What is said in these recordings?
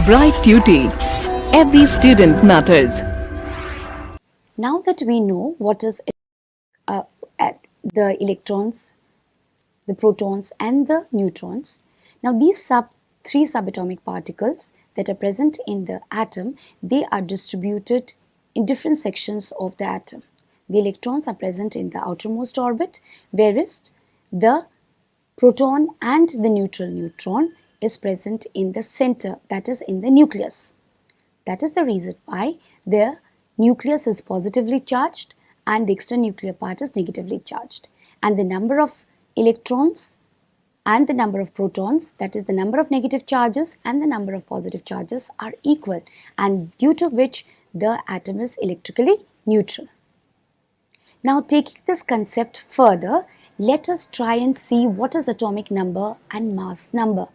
Bright Tuty. Every student matters. Now that we know what is the electrons, the protons and the neutrons, now these three subatomic particles that are present in the atom, they are distributed in different sections of the atom. The electrons are present in the outermost orbit, whereas the proton and the neutral neutron is present in the center, that is in the nucleus. That is the reason why the nucleus is positively charged and the extranuclear part is negatively charged. And the number of electrons and the number of protons, that is the number of negative charges and the number of positive charges, are equal, and due to which the atom is electrically neutral. Now, taking this concept further, let us try and see what is atomic number and mass number.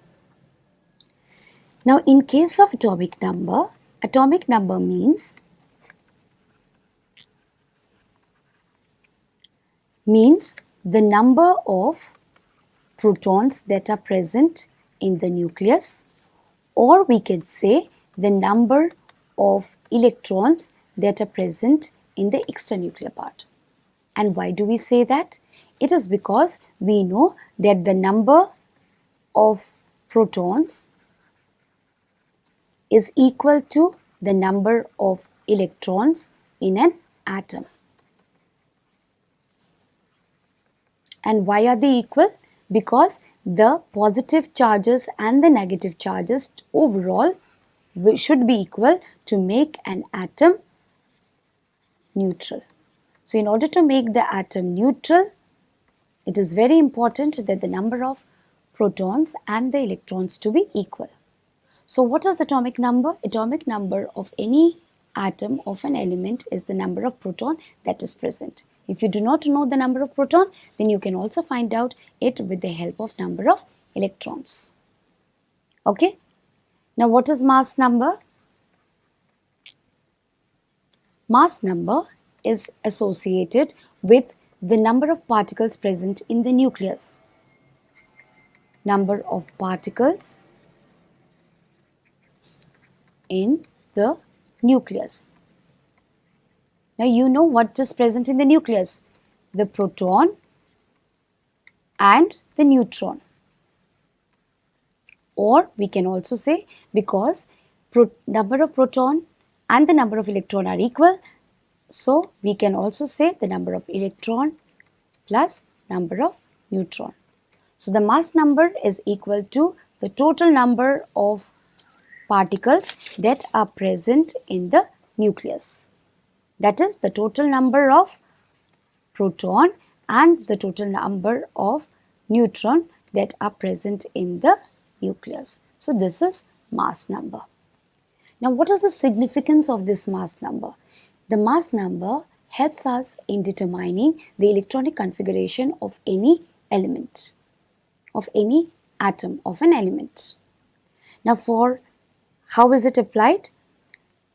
Now, in case of atomic number means the number of protons that are present in the nucleus, or we can say the number of electrons that are present in the extranuclear part. And why do we say that? It is because we know that the number of protons is equal to the number of electrons in an atom. And why are they equal? Because the positive charges and the negative charges overall should be equal to make an atom neutral. So, in order to make the atom neutral, it is very important that the number of protons and the electrons to be equal. So, what is atomic number? Atomic number of any atom of an element is the number of proton that is present. If you do not know the number of proton, then you can also find out it with the help of number of electrons. Okay? Now, what is mass number? Mass number is associated with the number of particles present in the nucleus. Number of particles in the nucleus. Now, you know what is present in the nucleus? The proton and the neutron. Or we can also say, because number of proton and the number of electron are equal, so we can also say the number of electron plus number of neutron. So, the mass number is equal to the total number of particles that are present in the nucleus. That is the total number of proton and the total number of neutron that are present in the nucleus. So, this is mass number. Now, what is the significance of this mass number? The mass number helps us in determining the electronic configuration of any element, of any atom of an element. Now, for how is it applied?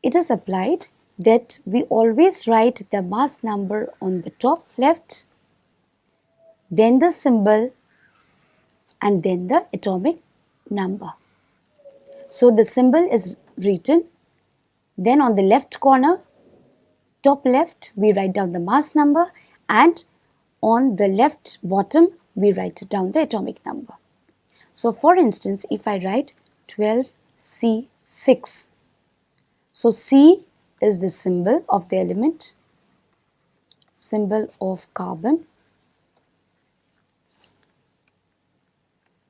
It is applied that we always write the mass number on the top left, then the symbol, and then the atomic number. So, the symbol is written, then on the left corner, top left, we write down the mass number, and on the left bottom, we write down the atomic number. So, for instance, if I write 12C6, so C is the symbol of the element, symbol of carbon.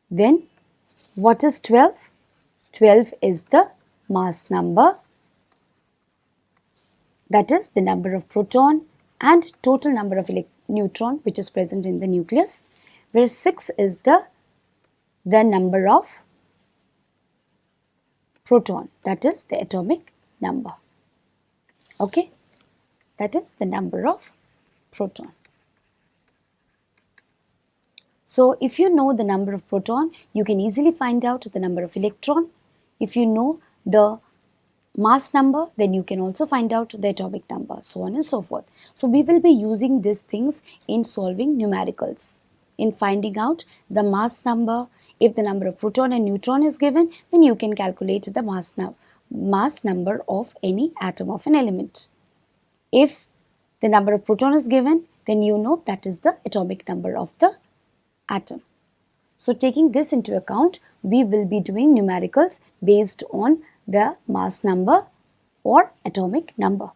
Then what is 12? 12 is the mass number, that is the number of proton and total number of neutron which is present in the nucleus, whereas 6 is the number of proton, that is the atomic number. Okay, that is the number of proton. So, if you know the number of proton, you can easily find out the number of electron. If you know the mass number, then you can also find out the atomic number, so on and so forth. So, we will be using these things in solving numericals, in finding out the mass number, If the number of proton and neutron is given, then you can calculate the mass number of any atom of an element. If the number of proton is given, then you know that is the atomic number of the atom. So taking this into account, we will be doing numericals based on the mass number or atomic number.